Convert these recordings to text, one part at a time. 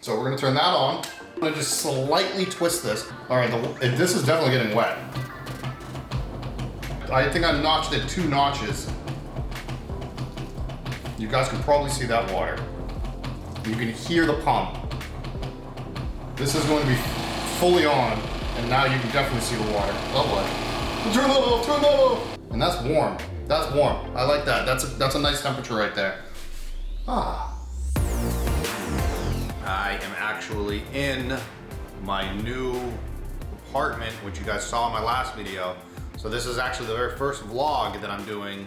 So we're gonna turn that on. I'm gonna just slightly twist this. All right, this is definitely getting wet. I think I notched it 2 notches. You guys can probably see that water. You can hear the pump. This is going to be fully on, and now you can definitely see the water. Oh boy. Turn that off, turn that off. And that's warm. That's warm. I like that. That's a nice temperature right there. Ah. I am actually in my new apartment, which you guys saw in my last video. So this is actually the very first vlog that I'm doing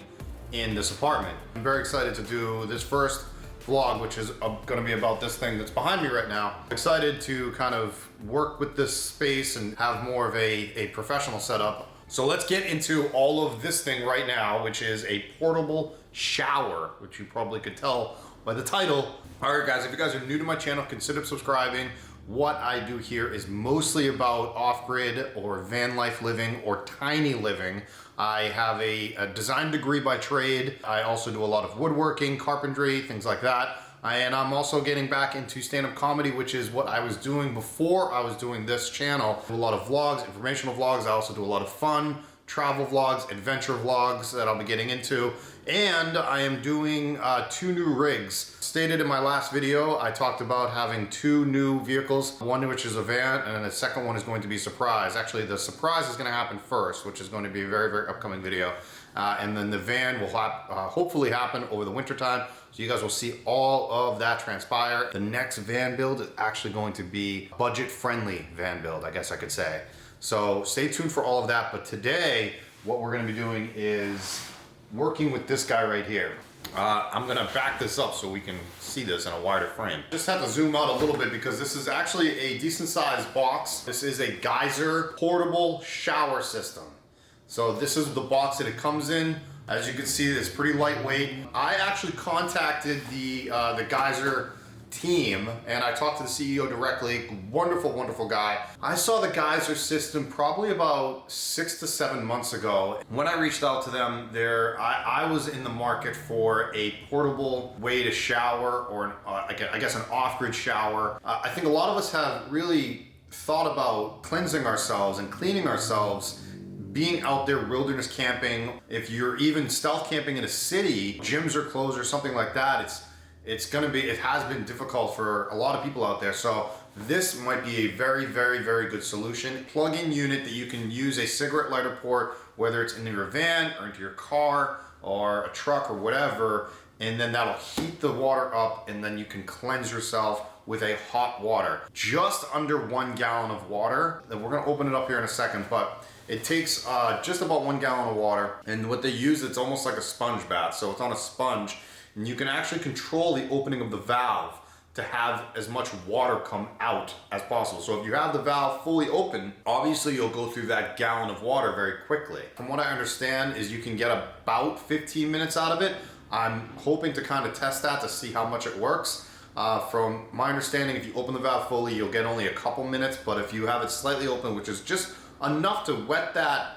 in this apartment. I'm very excited to do this first vlog, which is gonna be about this thing that's behind me right now. Excited to kind of work with this space and have more of a professional setup. So let's get into all of this thing right now, which is a portable shower, which you probably could tell by the title. All right, guys, if you guys are new to my channel, consider subscribing. What I do here is mostly about off-grid or van life living or tiny living. I have a design degree by trade. I also do a lot of woodworking, carpentry, things like that. And I'm also getting back into stand-up comedy, which is what I was doing before I was doing this channel. I do a lot of vlogs, informational vlogs. I also do a lot of fun, travel vlogs, adventure vlogs that I'll be getting into. And I am doing 2 new rigs. Stated in my last video, I talked about having 2 new vehicles, one which is a van, and then the second one is going to be a surprise. Actually, the surprise is gonna happen first, which is going to be a very, very upcoming video. And then the van will hopefully happen over the winter time. So you guys will see all of that transpire. The next van build is actually going to be budget-friendly van build, I guess I could say. So stay tuned for all of that. But today, what we're gonna be doing is working with this guy right here. I'm gonna back this up so we can see this in a wider frame. Just have to zoom out a little bit because this is actually a decent sized box. This is a Geyser portable shower system. So this is the box that it comes in. As you can see, it's pretty lightweight. I actually contacted the Geyser team and I talked to the CEO directly. Wonderful, wonderful guy. I saw the Geyser system probably about 6 to 7 months ago. When I reached out to them, I was in the market for a portable way to shower, or I guess an off-grid shower. I think a lot of us have really thought about cleansing ourselves and cleaning ourselves, being out there wilderness camping. If you're even stealth camping in a city, gyms are closed or something like that, it has been difficult for a lot of people out there. So this might be a very, very, very good solution. Plug-in unit that you can use a cigarette lighter port, whether it's in your van or into your car or a truck or whatever, and then that'll heat the water up and then you can cleanse yourself with a hot water. Just under 1 gallon of water. And we're gonna open it up here in a second, but it takes just about 1 gallon of water. And what they use, it's almost like a sponge bath. So it's on a sponge. And you can actually control the opening of the valve to have as much water come out as possible. So if you have the valve fully open, obviously you'll go through that gallon of water very quickly. From what I understand is you can get about 15 minutes out of it. I'm hoping to kind of test that to see how much it works. From my understanding, if you open the valve fully, you'll get only a couple minutes, but if you have it slightly open, which is just enough to wet that,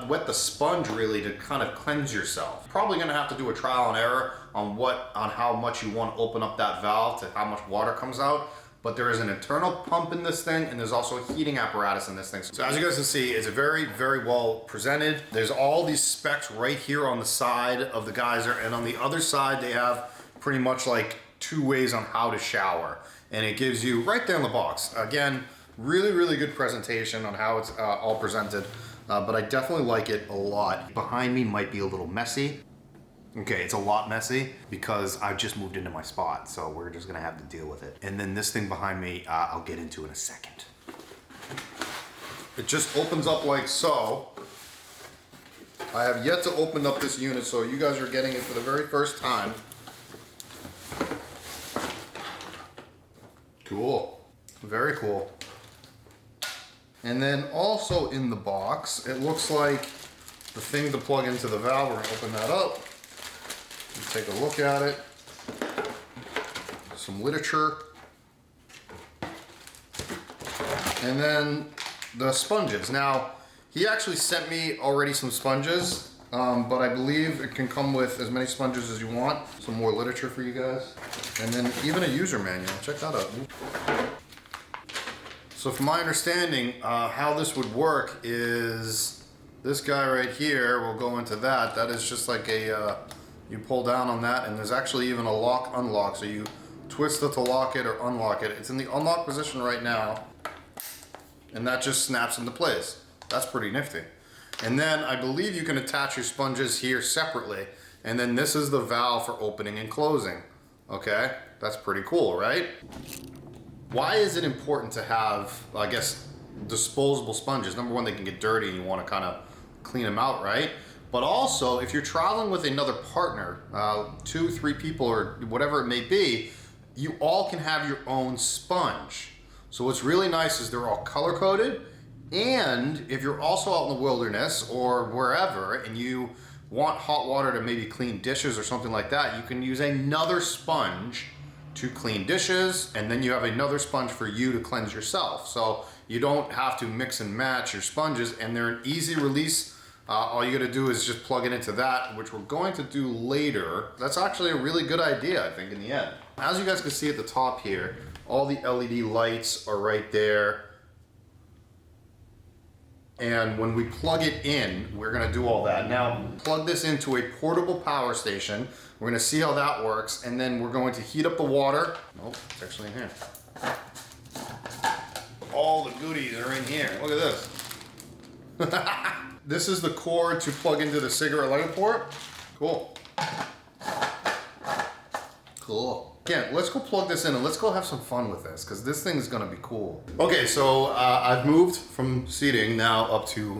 wet the sponge really to kind of cleanse yourself. Probably gonna have to do a trial and error on how much you want to open up that valve to how much water comes out. But there is an internal pump in this thing and there's also a heating apparatus in this thing. So as you guys can see, it's very, very well presented. There's all these specs right here on the side of the Geyser, and on the other side, they have pretty much like 2 ways on how to shower. And it gives you right there in the box. Again, really, really good presentation on how it's all presented. But I definitely like it a lot. Behind me might be a little messy. Okay, it's a lot messy because I've just moved into my spot, so we're just gonna have to deal with it. And then this thing behind me, I'll get into in a second. It just opens up like so. I have yet to open up this unit, so you guys are getting it for the very first time. Cool, very cool. And then also in the box, it looks like the thing to plug into the valve. We're gonna open that up. Take a look at it. Some literature. And then the sponges. Now, he actually sent me already some sponges, but I believe it can come with as many sponges as you want. Some more literature for you guys. And then even a user manual, check that out. So from my understanding, how this would work is this guy right here will go into that. That is just like a, you pull down on that, and there's actually even a lock unlock. So you twist it to lock it or unlock it. It's in the unlock position right now, and that just snaps into place. That's pretty nifty. And then I believe you can attach your sponges here separately. And then this is the valve for opening and closing. Okay, that's pretty cool, right? Why is it important to have, I guess, disposable sponges? Number one, they can get dirty and you want to kind of clean them out, right? But also, if you're traveling with another partner, 2, 3 people or whatever it may be, you all can have your own sponge. So what's really nice is they're all color coded. And if you're also out in the wilderness or wherever and you want hot water to maybe clean dishes or something like that, you can use another sponge to clean dishes, and then you have another sponge for you to cleanse yourself. So you don't have to mix and match your sponges, and they're an easy release. All you gotta do is just plug it into that, which we're going to do later. That's actually a really good idea, I think, in the end. As you guys can see at the top here, all the LED lights are right there. And when we plug it in, we're gonna do all that. Now, plug this into a portable power station. We're gonna see how that works, and then we're going to heat up the water. Nope, it's actually in here. All the goodies are in here. Look at this. This is the cord to plug into the cigarette lighter port. Cool. Cool. Again, let's go plug this in and let's go have some fun with this, because this thing is gonna be cool. Okay, so I've moved from seating now up to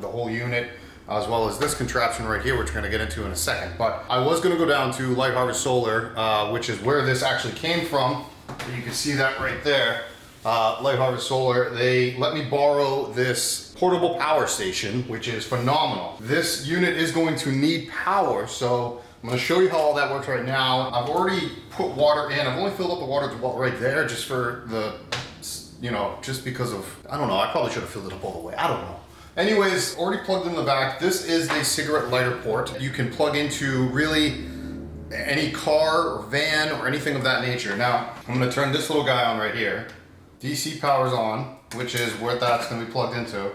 the whole unit, as well as this contraption right here, which we're gonna get into in a second. But I was gonna go down to Light Harvest Solar, which is where this actually came from. You can see that right there. Light Harvest Solar, they let me borrow this portable power station, which is phenomenal. This unit is going to need power, so I'm gonna show you how all that works right now. I've already put water in. I've only filled up the water to about right there just for the, you know, just because of, I don't know, I probably should have filled it up all the way. I don't know. Anyways, already plugged in the back. This is the cigarette lighter port. You can plug into really any car or van or anything of that nature. Now, I'm gonna turn this little guy on right here. DC power's on, which is where that's gonna be plugged into.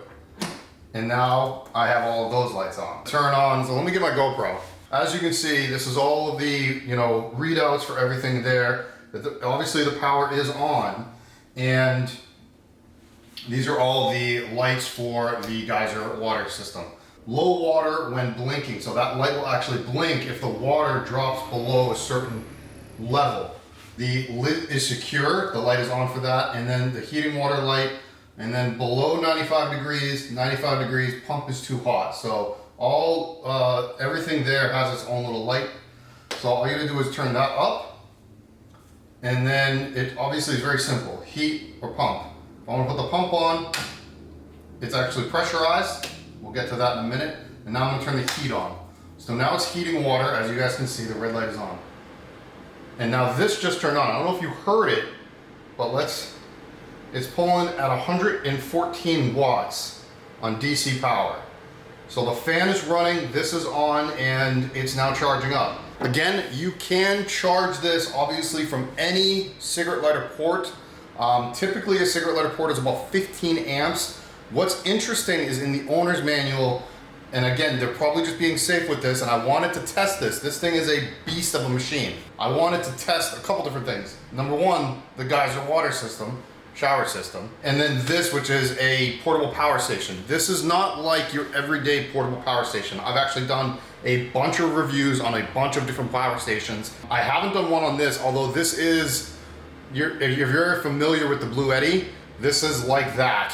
And now I have all of those lights on. Turn on, so let me get my GoPro. As you can see, this is all of the, you know, readouts for everything there. Obviously the power is on, and these are all the lights for the Geyser water system. Low water when blinking, so that light will actually blink if the water drops below a certain level. The lid is secure, the light is on for that, and then the heating water light, and then below 95 degrees, pump is too hot. So everything there has its own little light. So all you gotta do is turn that up, and then it obviously is very simple, heat or pump. If I wanna put the pump on, it's actually pressurized. We'll get to that in a minute. And now I'm gonna turn the heat on. So now it's heating water, as you guys can see, the red light is on. And now this just turned on. I don't know if you heard it, but it's pulling at 114 watts on DC power. So the fan is running, this is on, and it's now charging up. Again, you can charge this obviously from any cigarette lighter port. Typically a cigarette lighter port is about 15 amps. What's interesting is in the owner's manual, and again, they're probably just being safe with this, and I wanted to test this. This thing is a beast of a machine. I wanted to test a couple different things. Number one, the Geyser water system, shower system, and then this, which is a portable power station. This is not like your everyday portable power station. I've actually done a bunch of reviews on a bunch of different power stations. I haven't done one on this, although this is, if you're familiar with the Blue Eddy, this is like that,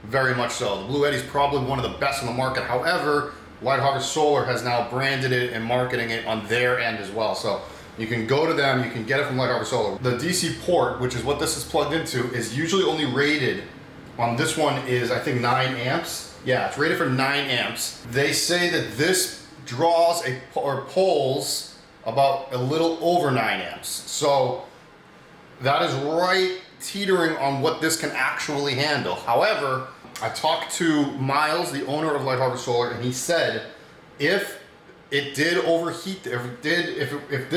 very much so. The Blue Eddy is probably one of the best on the market. However, Light Harvest Solar has now branded it and marketing it on their end as well. So you can go to them, you can get it from Light Harvest Solar. The DC port, which is what this is plugged into, is usually only rated, on this one is I think 9 amps. Yeah, it's rated for 9 amps. They say that this draws or pulls about a little over 9 amps. So that is right teetering on what this can actually handle. However, I talked to Miles, the owner of Light Harvest Solar, and he said if it did overheat, if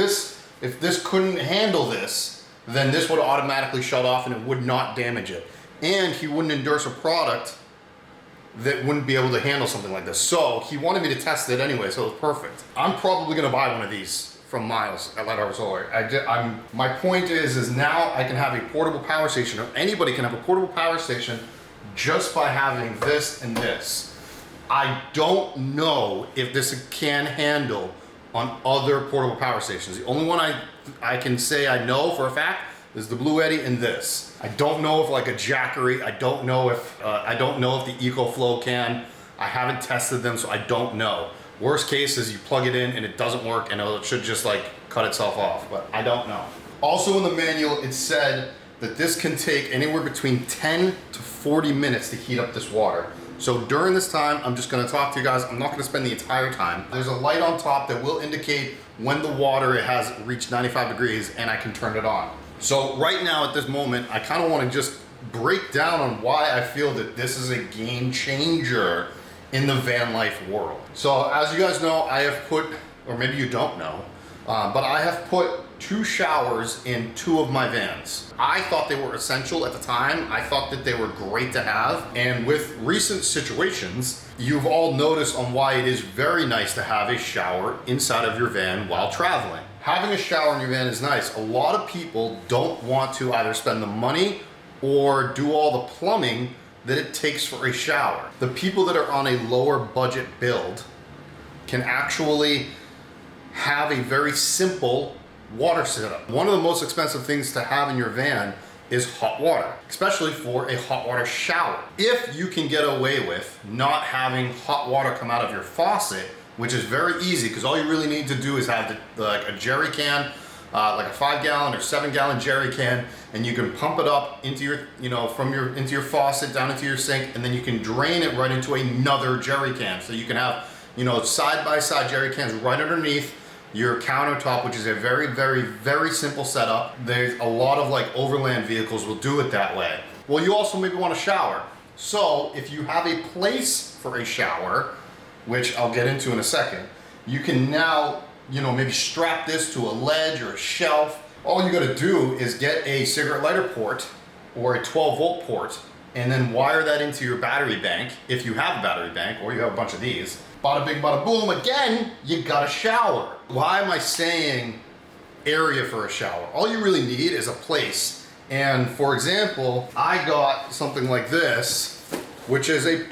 if this couldn't handle this, then this would automatically shut off and it would not damage it. And he wouldn't endorse a product that wouldn't be able to handle something like this. So he wanted me to test it anyway, so it was perfect. I'm probably gonna buy one of these from Miles at Light Harbor Solar. My point is now I can have a portable power station, or anybody can have a portable power station just by having this and this. I don't know if this can handle on other portable power stations. The only one I can say I know for a fact is the Blue Eddy and this. I don't know if like a Jackery, I don't know if the EcoFlow can. I haven't tested them, so I don't know. Worst case is you plug it in and it doesn't work and it should just like cut itself off, but I don't know. Also in the manual, it said that this can take anywhere between 10 to 40 minutes to heat up this water. So during this time, I'm just gonna talk to you guys. I'm not gonna spend the entire time. There's a light on top that will indicate when the water has reached 95 degrees and I can turn it on. So right now at this moment, I kind of want to just break down on why I feel that this is a game changer in the van life world. So as you guys know, I have put, or maybe you don't know, but I have put 2 showers in 2 of my vans. I thought they were essential at the time. I thought that they were great to have. And with recent situations, you've all noticed on why it is very nice to have a shower inside of your van while traveling. Having a shower in your van is nice. A lot of people don't want to either spend the money or do all the plumbing that it takes for a shower. The people that are on a lower budget build can actually have a very simple water setup. One of the most expensive things to have in your van is hot water, especially for a hot water shower. If you can get away with not having hot water come out of your faucet, which is very easy because all you really need to do is have like a jerry can, like a 5-gallon or 7-gallon jerry can, and you can pump it up into your, into your faucet down into your sink, and then you can drain it right into another jerry can. So you can have, side by side jerry cans right underneath your countertop, which is a very, very, very simple setup. There's a lot of like overland vehicles will do it that way. Well, you also maybe want a shower. So if you have a place for a shower, which I'll get into in a second, you can now, maybe strap this to a ledge or a shelf. All you gotta do is get a cigarette lighter port or a 12-volt port and then wire that into your battery bank, if you have a battery bank or you have a bunch of these. Bada bing, bada boom, again, you got a shower. Why am I saying area for a shower? All you really need is a place. And for example, I got something like this, which is a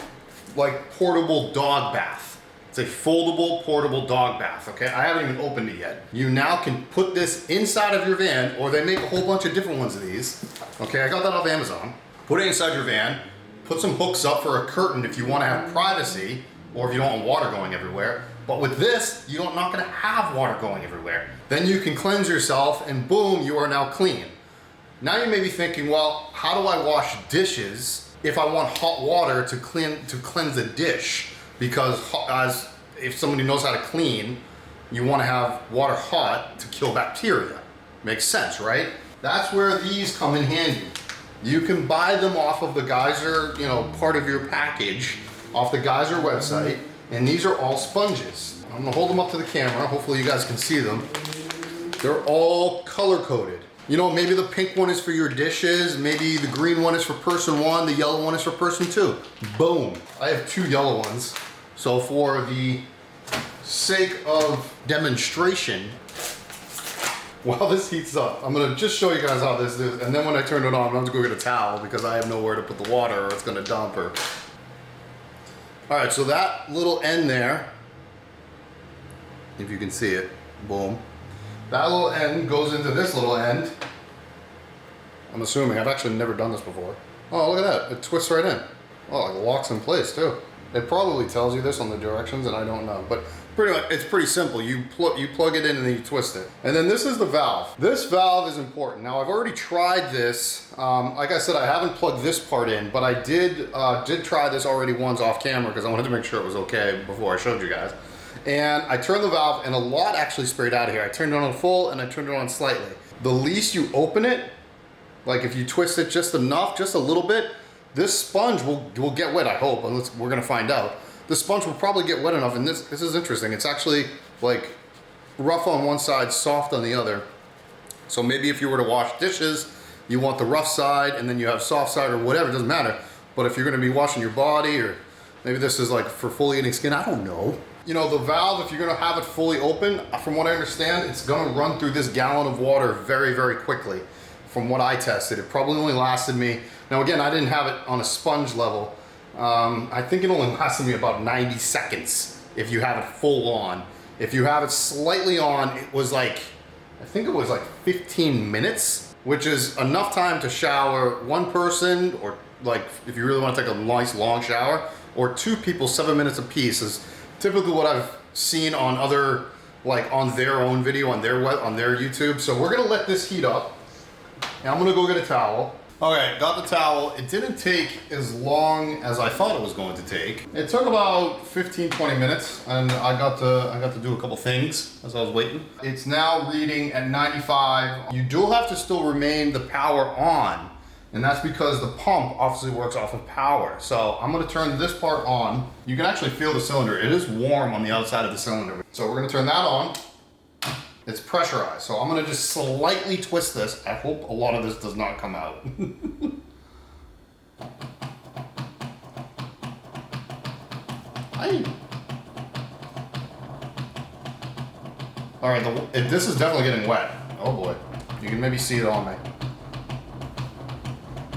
portable dog bath. It's a foldable portable dog bath, okay? I haven't even opened it yet. You now can put this inside of your van, or they make a whole bunch of different ones of these. Okay, I got that off Amazon. Put it inside your van, put some hooks up for a curtain if you wanna have privacy, or if you don't want water going everywhere. But with this, you're not gonna have water going everywhere. Then you can cleanse yourself and boom, you are now clean. Now you may be thinking, well, how do I wash dishes if I want hot water to cleanse a dish? Because if somebody knows how to clean, you wanna have water hot to kill bacteria. Makes sense, right? That's where these come in handy. You can buy them off of the Geyser, part of your package, off the Geyser website, and these are all sponges. I'm gonna hold them up to the camera, hopefully you guys can see them. They're all color-coded. Maybe the pink one is for your dishes, maybe the green one is for person 1, the yellow one is for person 2. Boom. I have 2 yellow ones. So for the sake of demonstration, while this heats up, I'm gonna just show you guys how this is, and then when I turn it on, I'm gonna go get a towel because I have nowhere to put the water or it's gonna dump or... All right, so that little end there, if you can see it, boom. That little end goes into this little end. I'm assuming, I've actually never done this before. Oh, look at that, it twists right in. Oh, it locks in place too. It probably tells you this on the directions and I don't know, but pretty much, it's pretty simple. You plug it in and then you twist it. And then this is the valve. This valve is important. Now I've already tried this. Like I said, I haven't plugged this part in, but I did try this already once off camera because I wanted to make sure it was okay before I showed you guys. And I turned the valve and a lot actually sprayed out of here. I turned it on full and I turned it on slightly. The least you open it, like if you twist it just enough, just a little bit, this sponge will get wet, I hope, unless we're gonna find out. The sponge will probably get wet enough, and this is interesting. It's actually like rough on one side, soft on the other. So maybe if you were to wash dishes, you want the rough side and then you have soft side or whatever, it doesn't matter. But if you're gonna be washing your body, or maybe this is like for foliating skin, I don't know. You know, the valve, if you're gonna have it fully open, from what I understand, it's gonna run through this gallon of water very, very quickly. From what I tested, it probably only lasted me, now again, I didn't have it on a sponge level. I think it only lasted me about 90 seconds if you have it full on. If you have it slightly on, it was like, I think it was like 15 minutes, which is enough time to shower one person, or like if you really want to take a nice long shower, or 2 people 7 minutes apiece is typically what I've seen on other, like on their own video, on their YouTube. So we're gonna let this heat up. And I'm gonna go get a towel. Okay, got the towel. It didn't take as long as I thought it was going to take. It took about 15-20 minutes, and I got to do a couple things as I was waiting. It's now reading at 95. You do have to still remain the power on, and that's because the pump obviously works off of power. So I'm gonna turn this part on. You can actually feel the cylinder. It is warm on the outside of the cylinder. So we're gonna turn that on. It's pressurized, so I'm gonna just slightly twist this. I hope a lot of this does not come out. All right, this is definitely getting wet. Oh boy, you can maybe see it on me.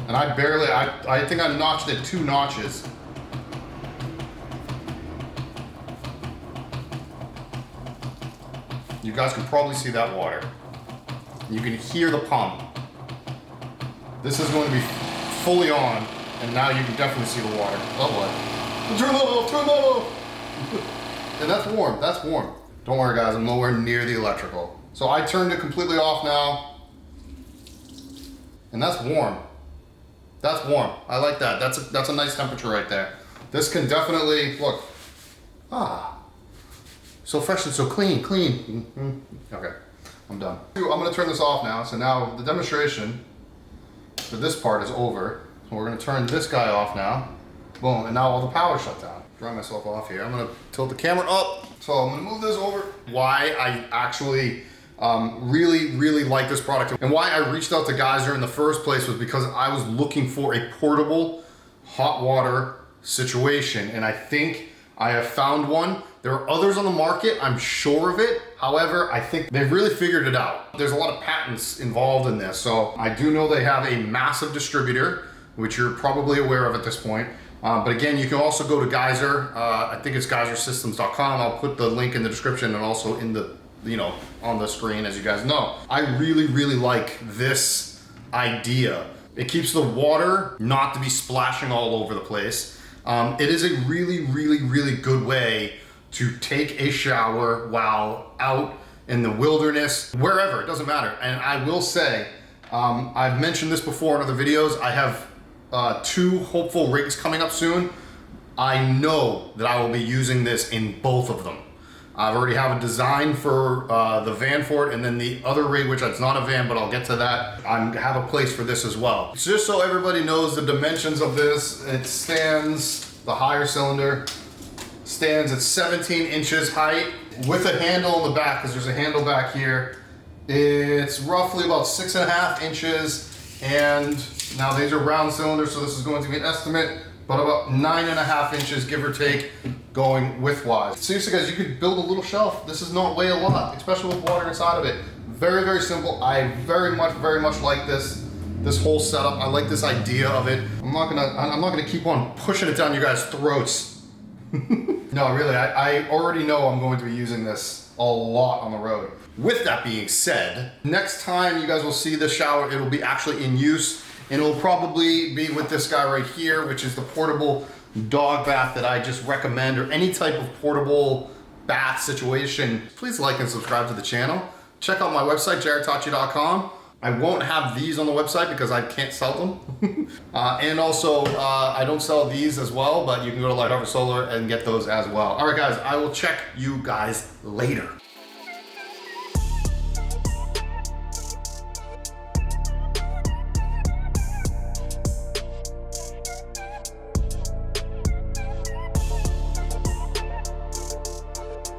And I think I notched it 2 notches. You guys can probably see that water. You can hear the pump. This is going to be fully on, and now you can definitely see the water. Oh boy. Turn that off, turn that off. And that's warm, that's warm. Don't worry guys, I'm nowhere near the electrical. So I turned it completely off now. And that's warm. That's warm, I like that. That's a nice temperature right there. This can definitely, look. So fresh and so clean. Okay, I'm done. I'm gonna turn this off now. So now the demonstration for this part is over. So we're gonna turn this guy off now. Boom, and now all the power shut down. Dry myself off here. I'm gonna tilt the camera up. So I'm gonna move this over. Why I actually really like this product and why I reached out to Geyser in the first place was because I was looking for a portable hot water situation, and I think I have found one. There are others on the market, I'm sure of it. However, I think they've really figured it out. There's a lot of patents involved in this. So I do know they have a massive distributor, which you're probably aware of at this point. But again, you can also go to Geyser. I think it's geysersystems.com. I'll put the link in the description and also in the, on the screen, as you guys know. I really like this idea. It keeps the water not to be splashing all over the place. It is a really good way to take a shower while out in the wilderness, wherever, it doesn't matter. And I will say, I've mentioned this before in other videos, I have 2 hopeful rigs coming up soon. I know that I will be using this in both of them. I've already have a design for the van for it, and then the other rig, which it's not a van, but I'll get to that. I have a place for this as well. So just so everybody knows the dimensions of this, it stands, the higher cylinder, stands at 17 inches height with a handle in the back, because there's a handle back here. It's roughly about 6.5 inches, and now these are round cylinders, so this is going to be an estimate, but about 9.5 inches, give or take, going widthwise. Seriously guys, you could build a little shelf. This does not weigh a lot, especially with water inside of it. Very simple. I very much like this whole setup. I like this idea of it. I'm not gonna keep on pushing it down you guys' throats. No, really, I already know I'm going to be using this a lot on the road. With that being said, next time you guys will see this shower, it will be actually in use, and it will probably be with this guy right here, which is the portable dog bath that I just recommend, or any type of portable bath situation. Please like and subscribe to the channel. Check out my website, jarrodtocci.com. I won't have these on the website because I can't sell them. And also, I don't sell these as well, but you can go to Light Harvest Solar and get those as well. All right, guys, I will check you guys later.